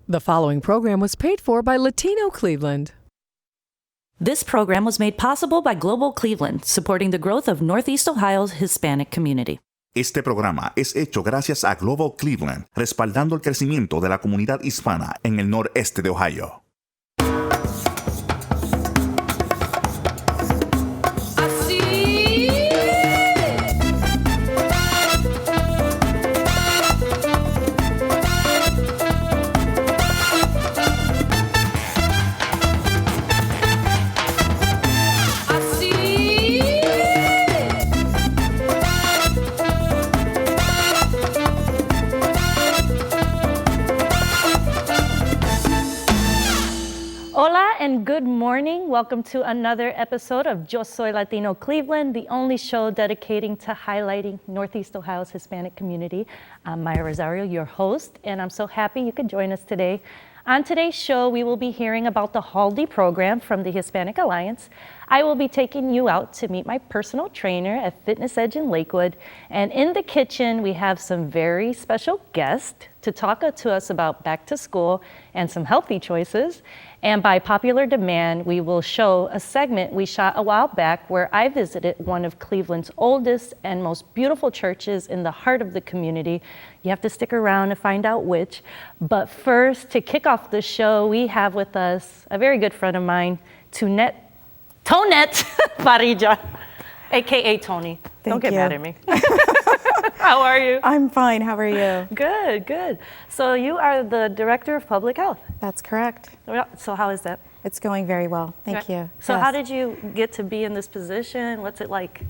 The following program was paid for by Latino Cleveland. This program was made possible by Global Cleveland, supporting the growth of Northeast Ohio's Hispanic community. Este programa es hecho gracias a Global Cleveland, respaldando el crecimiento de la comunidad hispana en el noreste de Ohio. Hola and good morning. Welcome to another episode of Yo Soy Latino Cleveland, the only show dedicating to highlighting Northeast Ohio's Hispanic community. I'm Myra Rosario, your host, and I'm so happy you could join us today. On today's show, we will be hearing about the HALDI program from the Hispanic Alliance. I will be taking you out to meet my personal trainer at Fitness Edge in Lakewood. And in the kitchen, we have some very special guests to talk to us about back to school and some healthy choices. And by popular demand, we will show a segment we shot a while back where I visited one of Cleveland's oldest and most beautiful churches in the heart of the community. You have to stick around to find out which. But first, to kick off the show, we have with us a very good friend of mine, Toinette Parrilla, aka Tony. Don't get mad at me. How are you? I'm fine. How are you? Good, good. So you are the Director of Public Health. That's correct. So how is that? It's going very well. Thank you. So Yes. how did you get to be in this position? What's it like?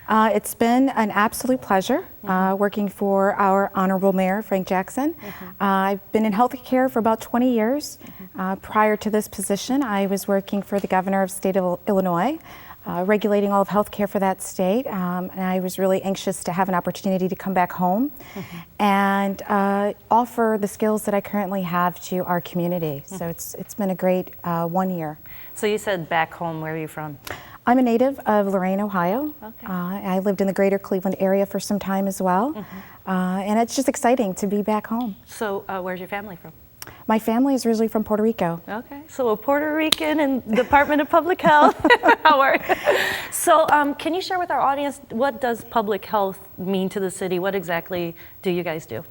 It's been an absolute pleasure working for our Honorable Mayor, Frank Jackson. I've been in healthcare for about 20 years. Prior to this position, I was working for the Governor of the State of Illinois, regulating all of healthcare for that state. And I was really anxious to have an opportunity to come back home and offer the skills that I currently have to our community. So it's been a great 1 year. So you said back home. Where are you from? I'm a native of Lorain, Ohio. Okay. I lived in the greater Cleveland area for some time as well. And it's just exciting to be back home. So where's your family from? My family is originally from Puerto Rico. Okay, so a Puerto Rican in Department of Public Health. How are you? So can you share with our audience, what does public health mean to the city? What exactly do you guys do?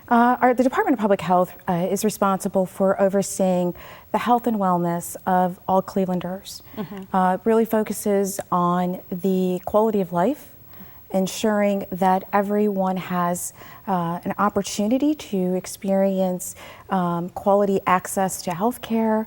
The Department of Public Health is responsible for overseeing the health and wellness of all Clevelanders. It really focuses on the quality of life, ensuring that everyone has an opportunity to experience quality access to health care.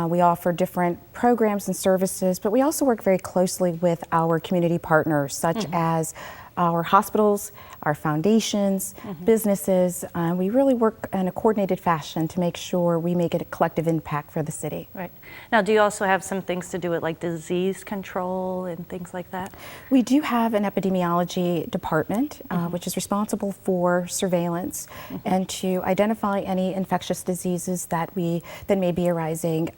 We offer different programs and services, but we also work very closely with our community partners, such as our hospitals, our foundations, businesses. We really work in a coordinated fashion to make sure we make a collective impact for the city. Right. Now, do you also have some things to do with like disease control and things like that? We do have an epidemiology department, which is responsible for surveillance and to identify any infectious diseases that may be arising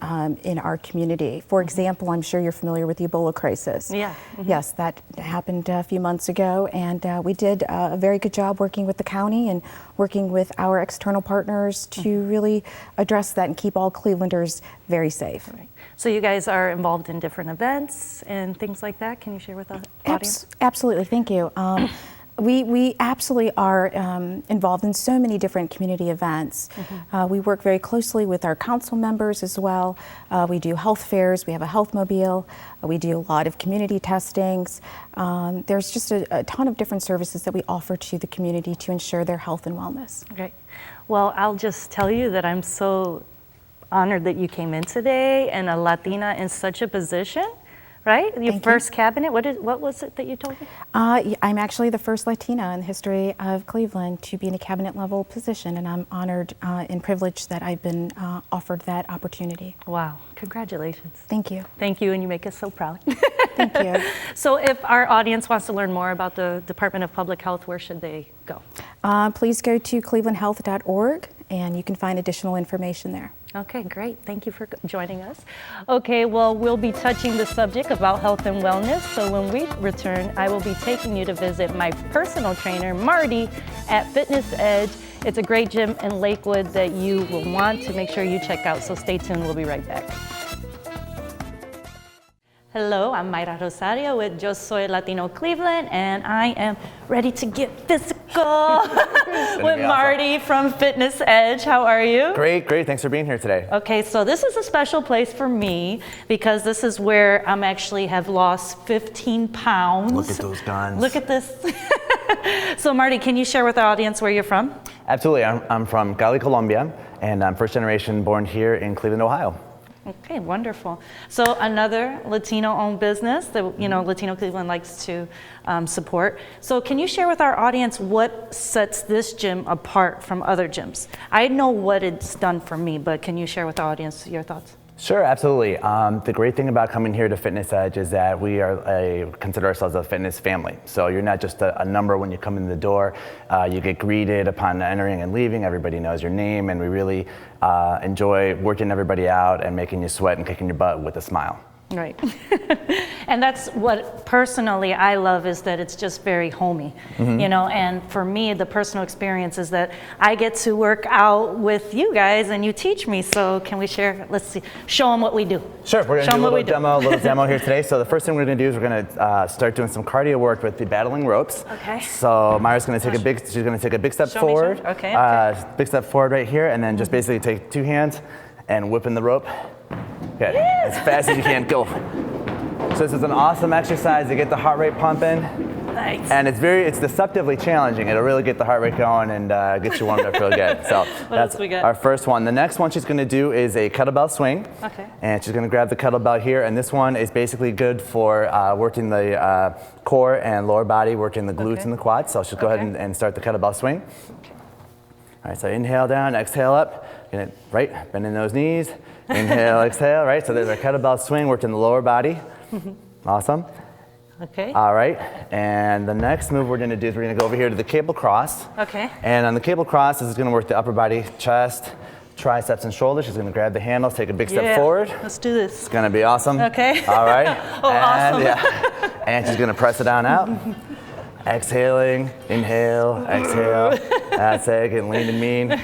in our community. For example, I'm sure you're familiar with the Ebola crisis. Yeah. Yes, that happened a few months ago, and we did a very good job working with the county and working with our external partners to really address that and keep all Clevelanders very safe. Right. So you guys are involved in different events and things like that. Can you share with the audience? Absolutely, thank you. We absolutely are involved in so many different community events. We work very closely with our council members as well. We do health fairs, we have a health mobile, we do a lot of community testings. There's just a ton of different services that we offer to the community to ensure their health and wellness. Great. Well, I'll just tell you that I'm so honored that you came in today and a Latina in such a position. Right? Your first cabinet, what was it that you told me? I'm actually the first Latina in the history of Cleveland to be in a cabinet level position, and I'm honored and privileged that I've been offered that opportunity. Wow, congratulations. Thank you. Thank you, and you make us so proud. Thank you. So if our audience wants to learn more about the Department of Public Health, where should they go? Please go to clevelandhealth.org, and you can find additional information there. Okay, great. Thank you for joining us. Okay, well, we'll be touching the subject about health and wellness. So when we return, I will be taking you to visit my personal trainer, Marty, at Fitness Edge. It's a great gym in Lakewood that you will want to make sure you check out. So stay tuned, we'll be right back. Hello, I'm Myra Rosario with Yo Soy Latino Cleveland, and I am ready to get physical with Marty from Fitness Edge. How are you? Great. Thanks for being here today. Okay, so this is a special place for me because this is where I'm actually have lost 15 pounds. Look at those guns. Look at this. So Marty, can you share with our audience where you're from? Absolutely. I'm from Cali, Colombia, and I'm first generation born here in Cleveland, Ohio. Okay, wonderful. So another Latino-owned business that Latino Cleveland likes to support. So can you share with our audience what sets this gym apart from other gyms? I know what it's done for me, but can you share with our audience your thoughts? Sure, absolutely. The great thing about coming here to Fitness Edge is that we consider ourselves a fitness family. So you're not just a number when you come in the door. You get greeted upon entering and leaving. Everybody knows your name, and we really enjoy working everybody out and making you sweat and kicking your butt with a smile. Right. And that's what personally I love, is that it's just very homey, and for me, the personal experience is that I get to work out with you guys and you teach me. So can we share, let's see, show them what we do. Sure, we're going to do a little demo here today. So the first thing we're going to do is we're going to start doing some cardio work with the battling ropes. Okay. So Myra's going to take a big step forward. Okay. Big step forward right here, and then just basically take two hands and whipping the rope. Okay, as fast as you can, go. So this is an awesome exercise to get the heart rate pumping. Nice. And it's deceptively challenging. It'll really get the heart rate going and get you warmed up real good. So that's our first one. The next one she's going to do is a kettlebell swing. Okay. And she's going to grab the kettlebell here, and this one is basically good for working the core and lower body, working the glutes and the quads. So she'll go ahead and start the kettlebell swing. Okay. All right, so inhale down, exhale up. Right, bending those knees. Inhale, exhale, right? So there's our kettlebell swing, working the lower body. Awesome. Okay. All right, and the next move we're gonna do is we're gonna go over here to the cable cross. Okay. And on the cable cross, this is gonna work the upper body, chest, triceps, and shoulders. She's gonna grab the handles, take a big step forward. Let's do this. It's gonna be awesome. Okay. All right. Awesome. And she's gonna press it down out. Exhaling, inhale, exhale. That's it, getting lean and mean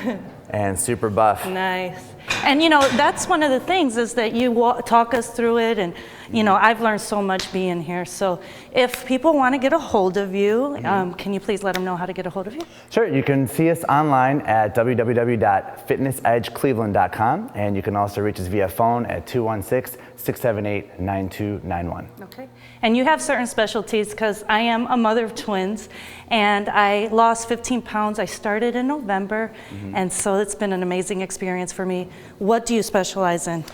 and super buff. Nice. And that's one of the things, is that you talk us through it, and I've learned so much being here. So if people want to get a hold of you, can you please let them know how to get a hold of you? Sure, you can see us online at www.fitnessedgecleveland.com, and you can also reach us via phone at 216-678-9291. Okay. And you have certain specialties, because I am a mother of twins, and I lost 15 pounds. I started in November, and so it's been an amazing experience for me. What do you specialize in?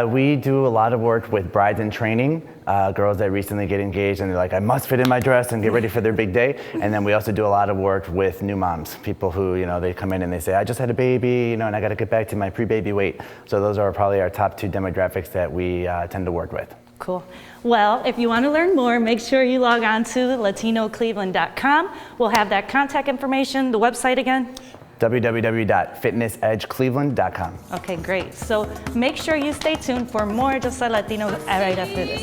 We do a lot of work with brides in training, girls that recently get engaged and they're like, I must fit in my dress and get ready for their big day. And then we also do a lot of work with new moms, people who, they come in and they say, I just had a baby, and I got to get back to my pre-baby weight. So those are probably our top two demographics that we tend to work with. Cool. Well, if you want to learn more, make sure you log on to latinocleveland.com. We'll have that contact information, the website again. www.fitnessedgecleveland.com. Okay, great. So make sure you stay tuned for more Yo Soy Latino right after this.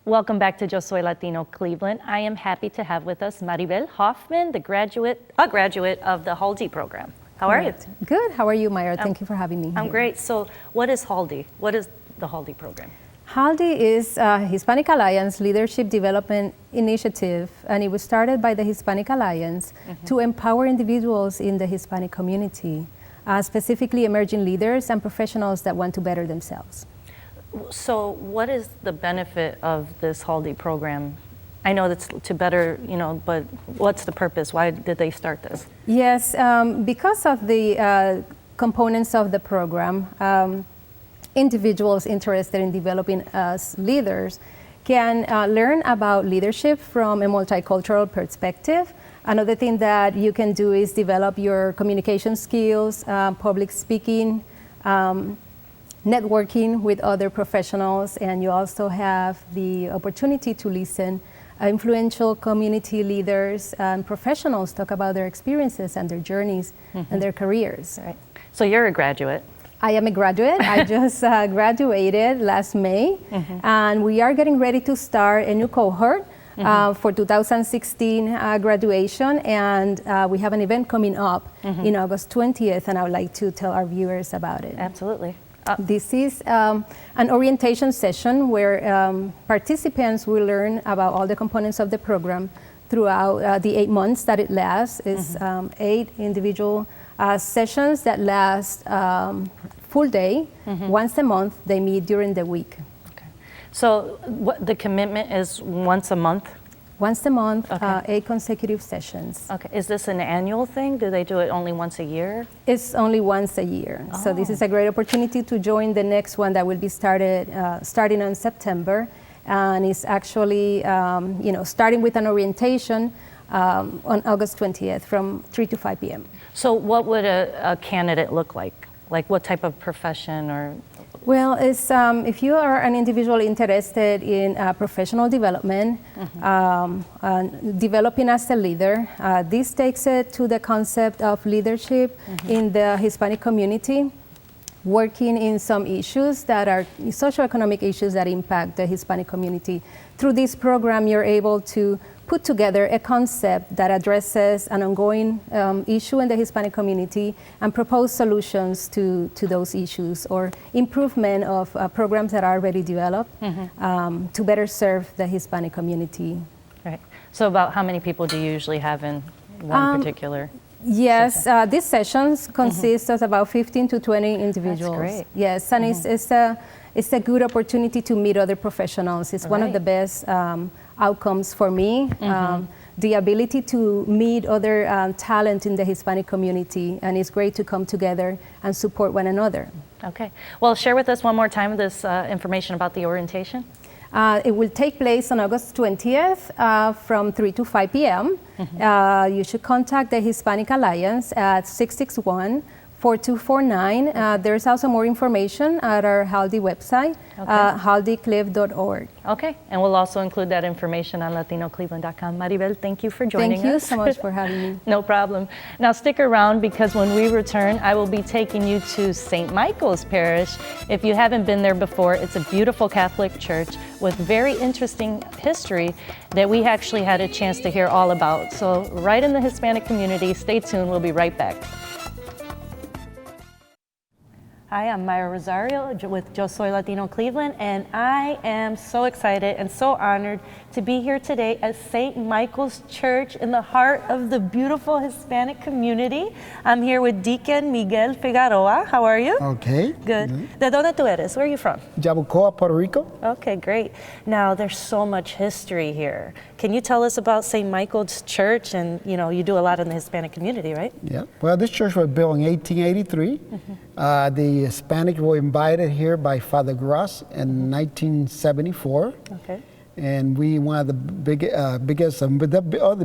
Welcome back to Yo Soy Latino Cleveland. I am happy to have with us Maribel Hofmann, a graduate of the HALDI program. How are you? Good. How are you, Myra? Thank you for having me. I'm great. So what is HALDI? What is the HALDI program? HALDI is a Hispanic Alliance Leadership Development Initiative, and it was started by the Hispanic Alliance to empower individuals in the Hispanic community, specifically emerging leaders and professionals that want to better themselves. So what is the benefit of this HALDI program? I know that's to better, but what's the purpose? Why did they start this? Yes, because of the components of the program, individuals interested in developing as leaders can learn about leadership from a multicultural perspective. Another thing that you can do is develop your communication skills, public speaking, networking with other professionals, and you also have the opportunity to listen influential community leaders and professionals talk about their experiences and their journeys and their careers. Right. So you're a graduate. I am a graduate. I just graduated last May, and we are getting ready to start a new cohort for 2016 graduation, and we have an event coming up in August 20th, and I would like to tell our viewers about it. Absolutely. This is an orientation session where participants will learn about all the components of the program throughout the 8 months that it lasts. It's 8 individual sessions that last full day. Once a month. They meet during the week. Okay. So the commitment is once a month? Once a month, Okay. 8 consecutive sessions. Okay. Is this an annual thing? Do they do it only once a year? It's only once a year. So this is a great opportunity to join the next one that will be starting in September. And it's actually, starting with an orientation on August 20th from 3 to 5 p.m. So what would a candidate look like? Like what type of profession or? Well, it's, if you are an individual interested in professional development, developing as a leader, this takes it to the concept of leadership in the Hispanic community, working in some issues that are socioeconomic issues that impact the Hispanic community. Through this program, you're able to put together a concept that addresses an ongoing issue in the Hispanic community and propose solutions to those issues or improvement of programs that are already developed to better serve the Hispanic community. Right. So about how many people do you usually have in one particular? Yes, these sessions consist of about 15 to 20 individuals. That's great. Yes, and it's a good opportunity to meet other professionals. It's one of the best outcomes for me. The ability to meet other talent in the Hispanic community, and it's great to come together and support one another. Okay. Well, share with us one more time this information about the orientation. It will take place on August 20th from 3 to 5 p.m. You should contact the Hispanic Alliance at 661-4249. There's also more information at our HALDI website, haldicliv.org. Okay, and we'll also include that information on latinocleveland.com. Maribel, thank you for joining us. Thank you so much for having me. No problem. Now stick around because when we return, I will be taking you to St. Michael's Parish. If you haven't been there before, it's a beautiful Catholic church with very interesting history that we actually had a chance to hear all about. So right in the Hispanic community, stay tuned, we'll be right back. Hi, I'm Myra Rosario with Yo Soy Latino Cleveland, and I am so excited and so honored to be here today at St. Michael's Church in the heart of the beautiful Hispanic community. I'm here with Deacon Miguel Figueroa. How are you? Okay. Good. ¿De dónde tú eres? Where are you from? Yabucoa, Puerto Rico. Okay, great. Now, there's so much history here. Can you tell us about St. Michael's Church? And, you do a lot in the Hispanic community, right? Yeah. Well, this church was built in 1883. The Hispanics were invited here by Father Gross in 1974. Okay. And we one of the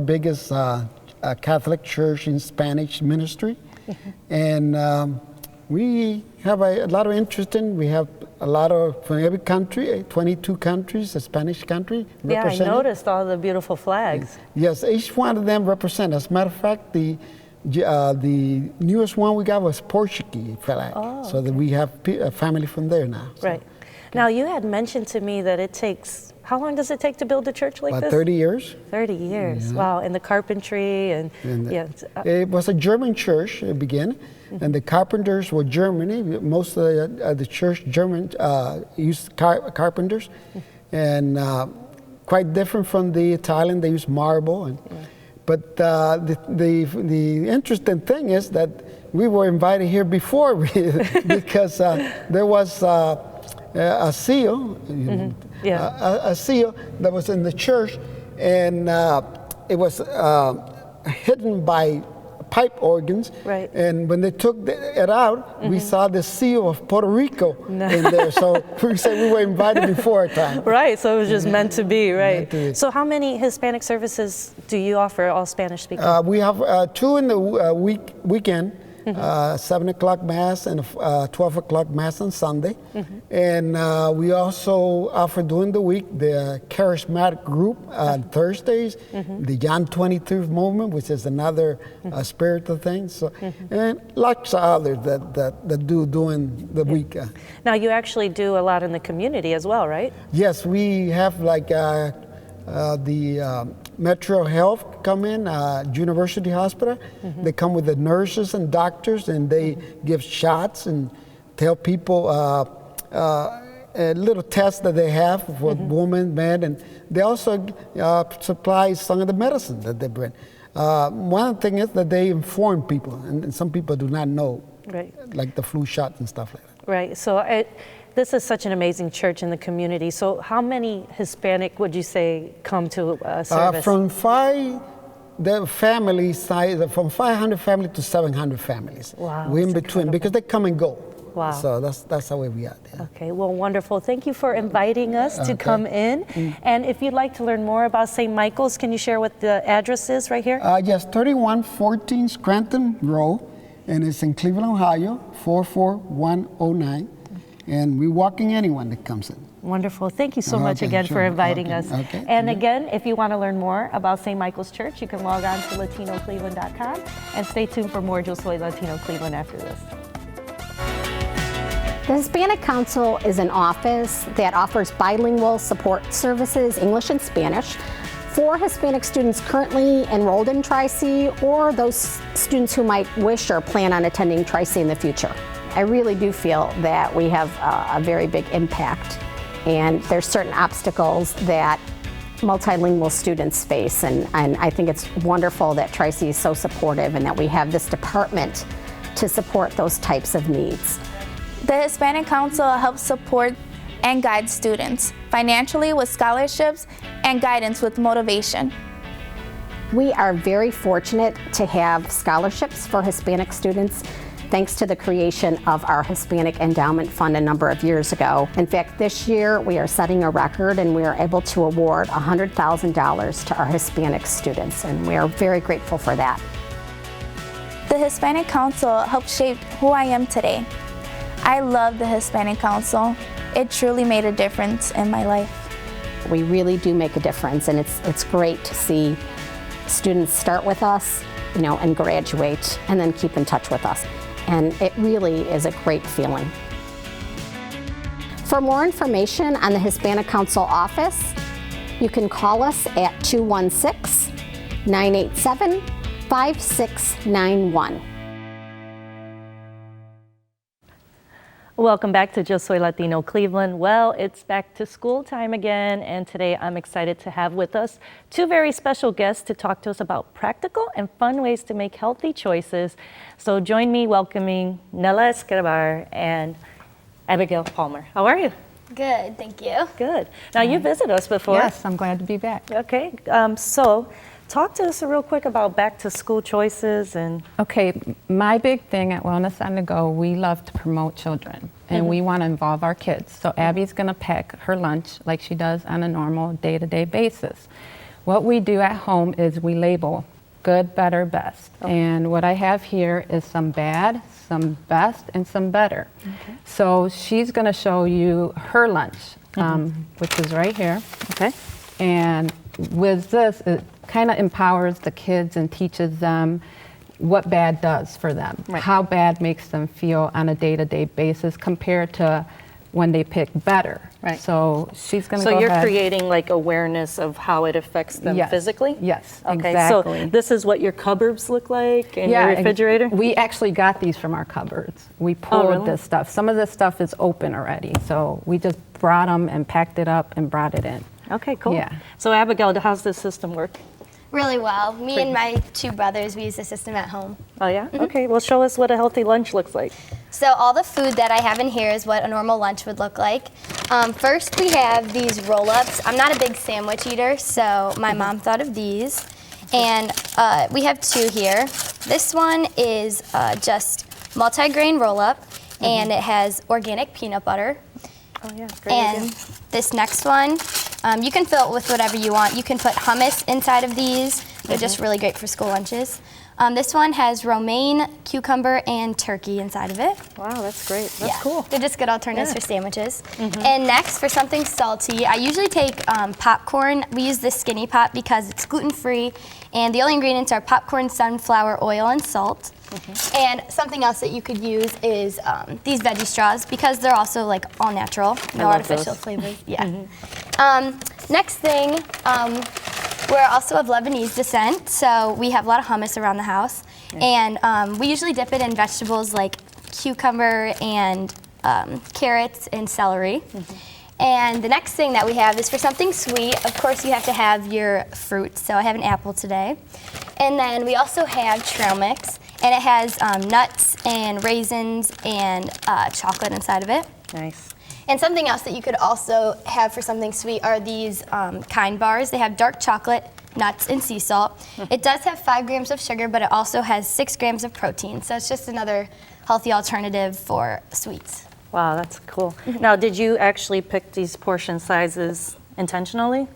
biggest Catholic church in Spanish ministry. And we have a lot of interest in. We have a lot of from every country, 22 countries, a Spanish country represented. Yeah, I noticed all the beautiful flags. Yes, each one of them represent. As a matter of fact, the newest one we got was Portuguese flag, so that we have a family from there now. So. Right. Now, you had mentioned to me that it takes, how long does it take to build a church like About this? 30 years. 30 years, Yeah. wow, and the carpentry and It was a German church at the beginning, and the carpenters were Germany. Most of the church German used carpenters, and quite different from the Italian. They use marble. And, But the interesting thing is that we were invited here before because there was a seal, a seal that was in the church, and it was hidden by pipe organs. Right. And when they took it out, we saw the seal of Puerto Rico in there. So we said we were invited before our time. Right, so it was just meant to be, right? Meant to be. So how many Hispanic services do you offer, all Spanish speaking? We have 2 in the weekend, 7 o'clock Mass and 12 o'clock Mass on Sunday. And we also offer during the week the charismatic group on Thursdays, the John 23 movement, which is another spiritual thing. So, and lots of others that do during the week. Now, you actually do a lot in the community as well, right? Yes, we have like the Metro Health come in, University Hospital. They come with the nurses and doctors, and they give shots and tell people a little test that they have for women, men, and they also supply some of the medicine that they bring. One thing is that they inform people, and some people do not know, like the flu shots and stuff like that. Right. So this is such an amazing church in the community. So how many Hispanic would you say come to service? The family size, from 500 families to 700 families. Wow. We're in between because they come and go. Wow. So that's how we are there. Okay, well, wonderful. Thank you for inviting us to come in. And if you'd like to learn more about St. Michael's, can you share what the address is right here? Yes, 3114 Scranton Rd, and it's in Cleveland, Ohio, 44109. And we're welcoming anyone that comes in. Wonderful. Thank you so much again for inviting us. Okay. And again, if you want to learn more about St. Michael's Church, you can log on to latinocleveland.com and stay tuned for more Yo Soy Latino Cleveland after this. The Hispanic Council is an office that offers bilingual support services, English and Spanish, for Hispanic students currently enrolled in Tri-C or those students who might wish or plan on attending Tri-C in the future. I really do feel that we have a very big impact, and there's certain obstacles that multilingual students face, and I think it's wonderful that Tri-C is so supportive and that we have this department to support those types of needs. The Hispanic Council helps support and guide students financially with scholarships and guidance with motivation. We are very fortunate to have scholarships for Hispanic students thanks to the creation of our Hispanic Endowment Fund a number of years ago. In fact, this year we are setting a record and we are able to award $100,000 to our Hispanic students, and we are very grateful for that. The Hispanic Council helped shape who I am today. I love the Hispanic Council. It truly made a difference in my life. We really do make a difference, and it's great to see students start with us, and graduate and then keep in touch with us. And it really is a great feeling. For more information on the Hispanic Council office, you can call us at 216-987-5691. Welcome back to Yo Soy Latino Cleveland. Well, it's back to school time again, and today I'm excited to have with us two very special guests to talk to us about practical and fun ways to make healthy choices. So join me welcoming Nella Escobar and Abigail Palmer. How are you? Good, thank you. Good. Now, you visited us before. Yes, I'm glad to be back. Okay, so talk to us real quick about back to school choices and... Okay, my big thing at Wellness on the Go, we love to promote children and we want to involve our kids. So Abby's going to pack her lunch like she does on a normal day-to-day basis. What we do at home is we label good, better, best. And what I have here is some bad, some best, and some better. So she's going to show you her lunch, which is right here. Okay. And with this, it kind of empowers the kids and teaches them what bad does for them, how bad makes them feel on a day-to-day basis compared to when they pick better. Right. So she's going to go ahead. So you're creating like awareness of how it affects them physically? Yes, okay, exactly. So this is what your cupboards look like in your refrigerator? We actually got these from our cupboards. We pulled this stuff. Some of this stuff is open already. So we just brought them and packed it up and brought it in. Okay, cool. Yeah. So Abigail, how's this system work? Really well. Me and my two brothers, we use the system at home. Oh yeah? Okay, well show us what a healthy lunch looks like. So all the food that I have in here is what a normal lunch would look like. First we have these roll-ups. I'm not a big sandwich eater, so my mom thought of these. And we have two here. This one is just multi-grain roll-up, and it has organic peanut butter. Oh yeah, great. And this next one, you can fill it with whatever you want. You can put hummus inside of these. They're just really great for school lunches. This one has romaine, cucumber, and turkey inside of it. Wow, that's great. That's cool. They're just good alternatives for sandwiches. And next, for something salty, I usually take popcorn. We use this skinny pot because it's gluten-free, and the only ingredients are popcorn, sunflower oil, and salt. And something else that you could use is these veggie straws because they're also like all natural, no artificial flavors. Next thing, we're also of Lebanese descent, so we have a lot of hummus around the house. And we usually dip it in vegetables like cucumber and carrots and celery. And the next thing that we have is for something sweet. Of course, you have to have your fruit. So I have an apple today. And then we also have trail mix, and it has nuts and raisins and chocolate inside of it. Nice. And something else that you could also have for something sweet are these kind bars. They have dark chocolate, nuts, and sea salt. It does have 5 grams of sugar, but it also has 6 grams of protein. So it's just another healthy alternative for sweets. Wow, that's cool. Now, did you actually pick these portion sizes intentionally?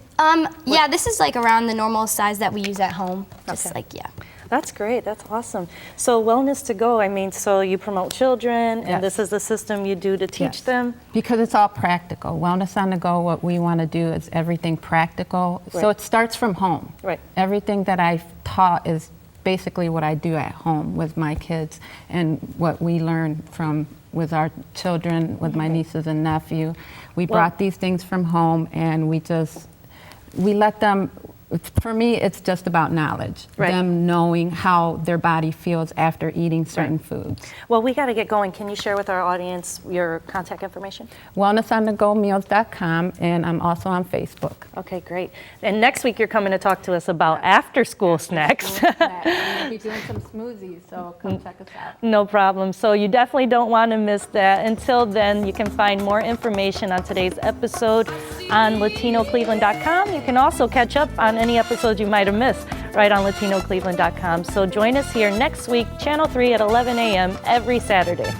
Yeah, this is like around the normal size that we use at home. Just like, yeah. That's great. That's awesome. So Wellness to Go, I mean, so you promote children, and this is the system you do to teach them? Because it's all practical. Wellness on the Go, what we want to do is everything practical. So it starts from home. Right. Everything that I've taught is basically what I do at home with my kids and what we learn from with our children, with my nieces and nephew. We brought these things from home, and we let them, for me, it's just about knowledge. Them knowing how their body feels after eating certain foods. Well, we got to get going. Can you share with our audience your contact information? WellnessOnTheGoMeals.com, and I'm also on Facebook. Okay, great. And next week you're coming to talk to us about after-school snacks. We'll be doing some smoothies, so come check us out. No problem. So you definitely don't want to miss that. Until then, you can find more information on today's episode on LatinoCleveland.com. You can also catch up on any episodes you might have missed right on LatinoCleveland.com. So join us here next week, Channel 3 at 11 a.m. every Saturday.